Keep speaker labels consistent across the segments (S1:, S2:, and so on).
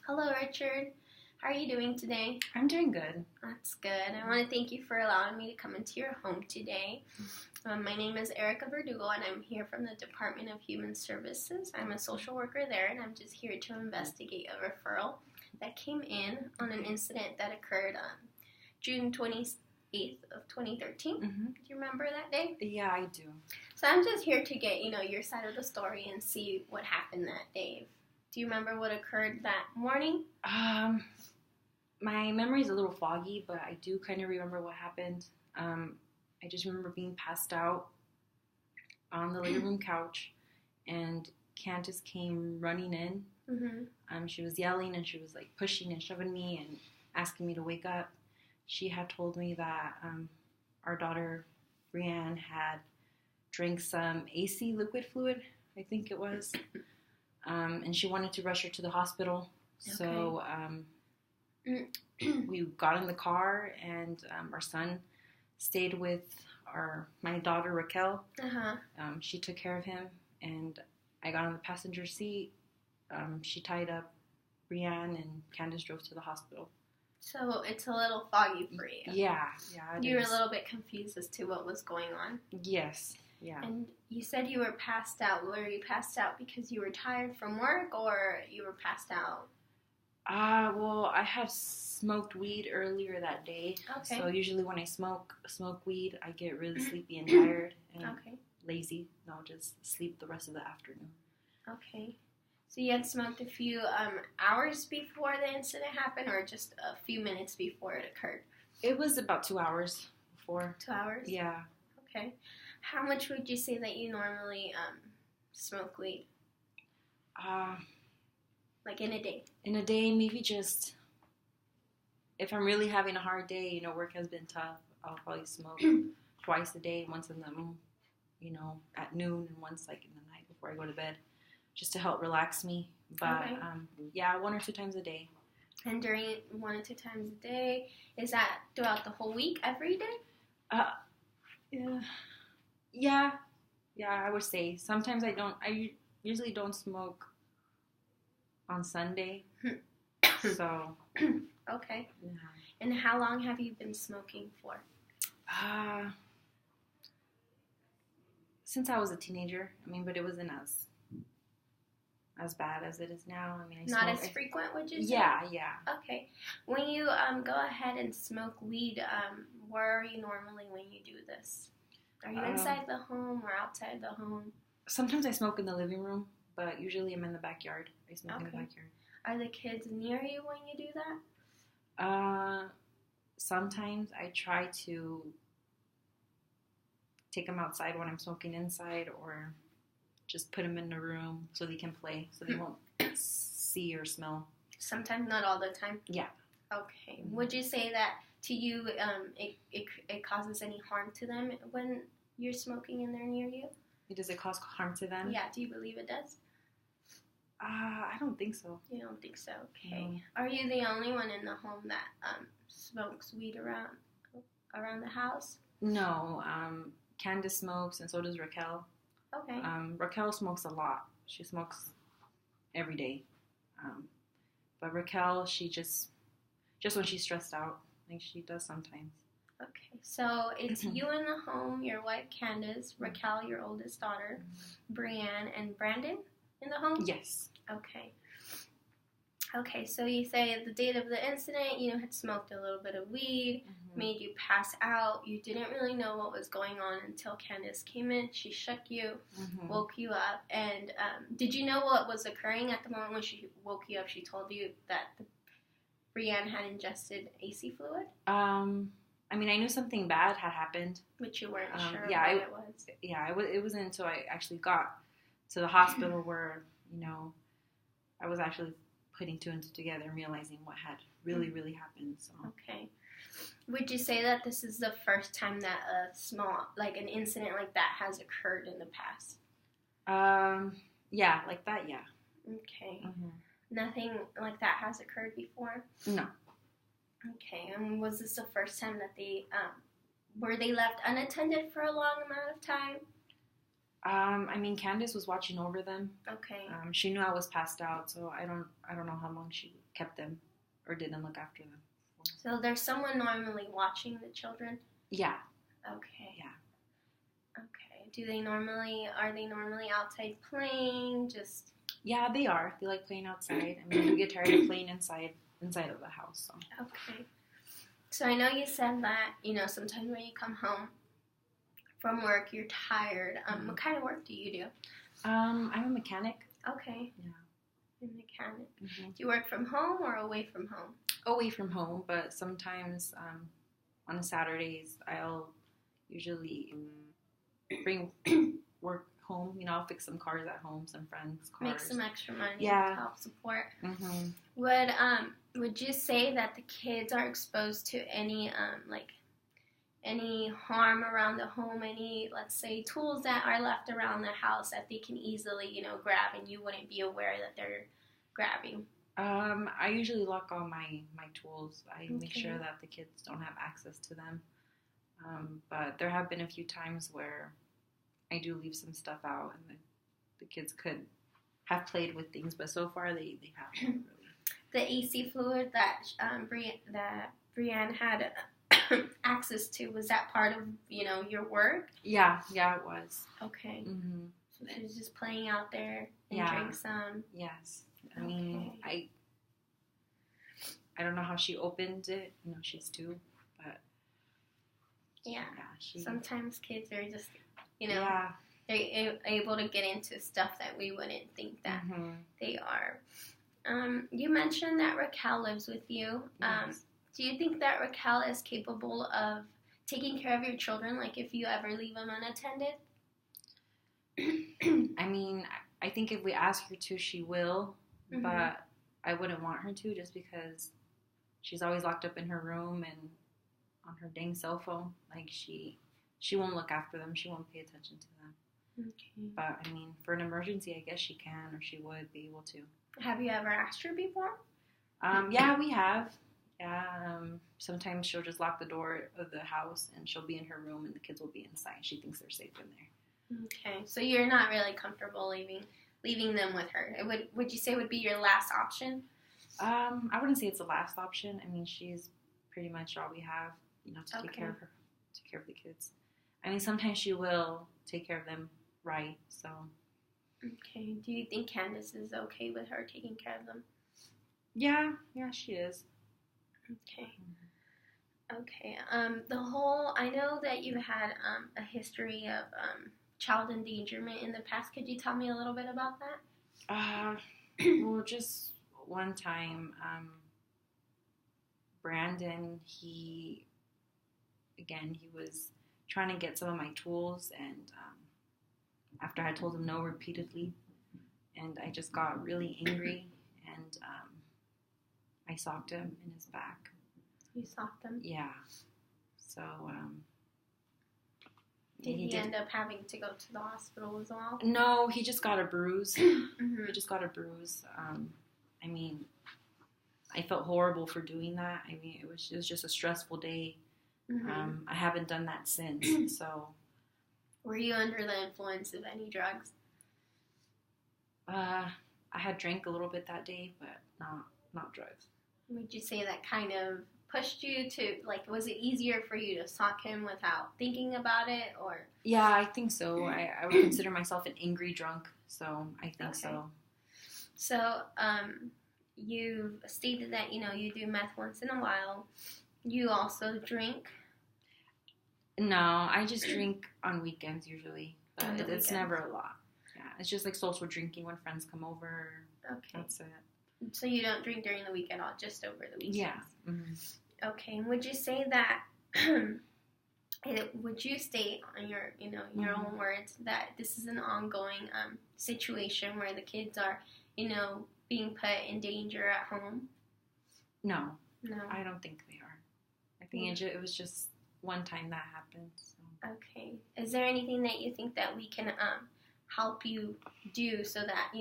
S1: Hello, Richard. How are you doing today?
S2: I'm doing good.
S1: That's good. I want to thank you for allowing me to come into your home today. My name is Erica Verdugo, and I'm here from the Department of Human Services. I'm a social worker there, and I'm just here to investigate a referral that came in on an incident that occurred on June 28th of 2013. Do you remember that day?
S2: Yeah, I do.
S1: So I'm just here to get, your side of the story and see what happened that day. Do you remember what occurred that morning?
S2: My memory is a little foggy, but I do kind of remember what happened. I just remember being passed out on the living room couch, and Candace came running in. She was yelling, and she was like pushing and shoving me and asking me to wake up. She had told me that our daughter, Brianne, had drank some AC liquid fluid, I think it was, and she wanted to rush her to the hospital.
S1: Okay.
S2: So we got in the car, and our son stayed with my daughter, Raquel. She took care of him, and I got on the passenger seat. She tied up Brianne, and Candace drove to the hospital.
S1: So it's a little foggy for you.
S2: Yeah.
S1: You were a little bit confused as to what was going on.
S2: Yes, yeah.
S1: And you said you were passed out. Were you passed out because you were tired from work, or you were passed out?
S2: Well, I had smoked weed earlier that day.
S1: Okay.
S2: So usually when I smoke weed, I get really sleepy and tired and lazy. And I'll just sleep the rest of the afternoon.
S1: Okay. So you had smoked a few hours before the incident happened, or just a few minutes before it occurred?
S2: It was about 2 hours before.
S1: 2 hours?
S2: Yeah.
S1: Okay. How much would you say that you normally smoke weed? Like in a day?
S2: In a day, maybe just, if I'm really having a hard day, work has been tough, I'll probably smoke twice a day, once in the, at noon, and once like in the night before I go to bed, just to help relax me. But, yeah, 1 or 2 times a day.
S1: And during 1 or 2 times a day, is that throughout the whole week, every day?
S2: Yeah, I would say. Sometimes I usually don't smoke on Sunday, so.
S1: Okay.
S2: Yeah.
S1: And how long have you been smoking for?
S2: Since I was a teenager. But it wasn't as bad as it is now.
S1: Not as frequent, would you say?
S2: Yeah.
S1: Okay. When you go ahead and smoke weed, where are you normally when you do this? Are you inside the home or outside the home?
S2: Sometimes I smoke in the living room, but usually I'm in the backyard. I smoke in the backyard.
S1: Are the kids near you when you do that?
S2: Sometimes I try to take them outside when I'm smoking inside, or just put them in the room so they can play, so they won't see or smell.
S1: Sometimes, not all the time?
S2: Yeah.
S1: Okay. Would you say that to you it causes any harm to them when you're smoking and they're near you?
S2: Does it cause harm to them?
S1: Yeah. Do you believe it does?
S2: I don't think so.
S1: You don't think so? Okay.
S2: No.
S1: Are you the only one in the home that smokes weed around the house?
S2: No. Candace smokes, and so does Raquel.
S1: Okay.
S2: Raquel smokes a lot. She smokes every day. But Raquel, she just when she's stressed out, like she does sometimes. Okay.
S1: So it's you in the home, your wife Candace, Raquel, your oldest daughter, Brianne, and Brandon in the home?
S2: Yes.
S1: Okay, so you say the date of the incident, you had smoked a little bit of weed, made you pass out. You didn't really know what was going on until Candace came in. She shook you, woke you up. And did you know what was occurring at the moment when she woke you up? She told you that Brianne had ingested AC fluid?
S2: I knew something bad had happened.
S1: But you weren't sure what it was?
S2: Yeah, it wasn't until I actually got to the hospital where, I was actually putting 2 and 2 together and realizing what had really, really happened. So.
S1: Okay. Would you say that this is the first time that an incident like that has occurred in the past?
S2: Yeah, like that, yeah.
S1: Okay. Nothing like that has occurred before?
S2: No.
S1: Okay, and was this the first time that were they left unattended for a long amount of time?
S2: I mean, Candace was watching over them.
S1: Okay.
S2: She knew I was passed out, so I don't know how long she kept them or didn't look after them.
S1: So there's someone normally watching the children?
S2: Yeah.
S1: Okay.
S2: Yeah.
S1: Okay. Are they normally outside playing? Just
S2: Yeah, they are. They like playing outside. I mean, we get tired of playing inside of the house. So.
S1: okay. So I know you said that, sometimes when you come home from work, you're tired. What kind of work do you do?
S2: I'm a mechanic.
S1: Okay.
S2: Yeah.
S1: You're a mechanic.
S2: Mm-hmm.
S1: Do you work from home or away from home?
S2: Away from home, but sometimes on Saturdays I'll usually bring work home. I'll fix some cars at home, some friends' cars.
S1: Make some extra money
S2: Yeah.
S1: to help support.
S2: Mm-hmm.
S1: Would you say that the kids are exposed to any harm around the home? Any, let's say, tools that are left around the house that they can easily grab and you wouldn't be aware that they're grabbing?
S2: I usually lock all my tools. I make
S1: Okay.
S2: sure that the kids don't have access to them. But there have been a few times where I do leave some stuff out, and the kids could have played with things, but so far they haven't really.
S1: The AC fluid that Brianne had access to, was that part of your work?
S2: Yeah, it was.
S1: Okay.
S2: Mm-hmm.
S1: So she was just playing out there and
S2: Yeah.
S1: drank some.
S2: Yes. I mean, I don't know how she opened it. She's 2, but
S1: Yeah.
S2: she.
S1: Sometimes kids are just,
S2: Yeah.
S1: they're able to get into stuff that we wouldn't think that
S2: Mm-hmm.
S1: they are. You mentioned that Raquel lives with you.
S2: Yes.
S1: Do you think that Raquel is capable of taking care of your children, like if you ever leave them unattended?
S2: I mean, I think if we ask her to, she will,
S1: Mhm.
S2: but I wouldn't want her to, just because she's always locked up in her room and on her dang cell phone. Like, she won't look after them. She won't pay attention to them.
S1: Okay.
S2: But, I mean, for an emergency, I guess she can, or she would be able to.
S1: Have you ever asked her before?
S2: Yeah, we have. Yeah, sometimes she'll just lock the door of the house and she'll be in her room and the kids will be inside. She thinks they're safe in there.
S1: Okay, so you're not really comfortable leaving them with her. Would you say would be your last option?
S2: I wouldn't say it's the last option. I mean, she's pretty much all we have, to take care of her, take care of the kids. I mean, sometimes she will take care of them right, so.
S1: Okay, do you think Candace is okay with her taking care of them?
S2: Yeah, she is.
S1: Okay. Okay. I know that you had a history of child endangerment in the past. Could you tell me a little bit about that?
S2: Well, just one time, Brandon, he was trying to get some of my tools, and after I told him no repeatedly, and I just got really angry, and I socked him in his back.
S1: You socked him?
S2: Yeah. So,
S1: Did he end up having to go to the hospital as well?
S2: No, he just got a bruise.
S1: Mm-hmm.
S2: He just got a bruise. I mean, I felt horrible for doing that. I mean, it was just a stressful day.
S1: Mm-hmm.
S2: I haven't done that since, so.
S1: Were you under the influence of any drugs?
S2: I had drank a little bit that day, but not drugs.
S1: Would you say that kind of pushed you to, was it easier for you to sock him without thinking about it, or?
S2: Yeah, I think so. I would consider myself an angry drunk, so I think so.
S1: So, you've stated that, you do meth once in a while. You also drink?
S2: No, I just drink on weekends usually, but it's
S1: weekends.
S2: never a lot. Yeah, it's just like social drinking when friends come over.
S1: Okay.
S2: That's it.
S1: So you don't drink during the week at all, just over the weekends?
S2: Yeah. Mm-hmm.
S1: Okay. And would you say that, would you state on your, your own words that this is an ongoing situation where the kids are, being put in danger at home?
S2: No,
S1: No.
S2: I don't think they are. I think it was just one time that happened. So.
S1: Okay. Is there anything that you think that we can help you do so that,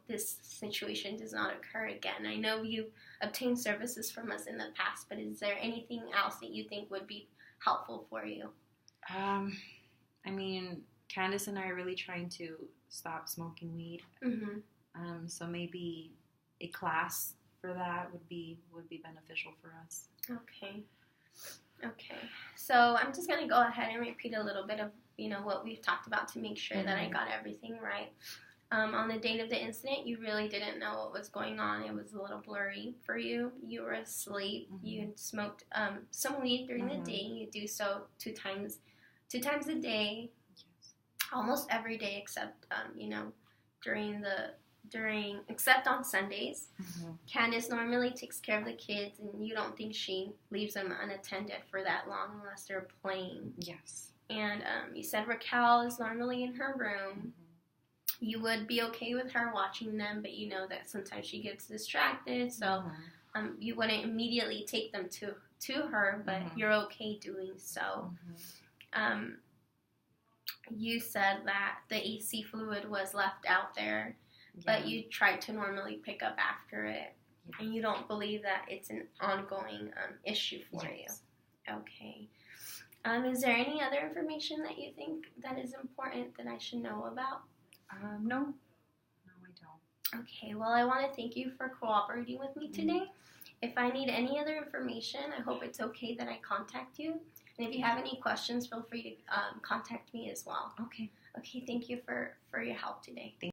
S1: this situation does not occur again? I know you obtained services from us in the past, but is there anything else that you think would be helpful for you?
S2: I mean, Candace and I are really trying to stop smoking weed. So maybe a class for that would be beneficial for us.
S1: Okay. So I'm just gonna go ahead and repeat a little bit of what we've talked about to make sure that I got everything right. On the date of the incident, you really didn't know what was going on. It was a little blurry for you. You were asleep. You had smoked some weed during the day. You do so two times a day, almost every day except except on Sundays. Candace normally takes care of the kids, and you don't think she leaves them unattended for that long unless they're playing.
S2: Yes.
S1: And you said Raquel is normally in her room. You would be okay with her watching them, but you know that sometimes she gets distracted, so you wouldn't immediately take them to her, but you're okay doing so. You said that the AC fluid was left out there, but you tried to normally pick up after it, and you don't believe that it's an ongoing issue for you. Okay. Is there any other information that you think that is important that I should know about?
S2: No, I don't.
S1: Okay, well, I want to thank you for cooperating with me today. If I need any other information, I hope it's okay that I contact you. And if you have any questions, feel free to contact me as well.
S2: Okay.
S1: Okay, thank you for your help today.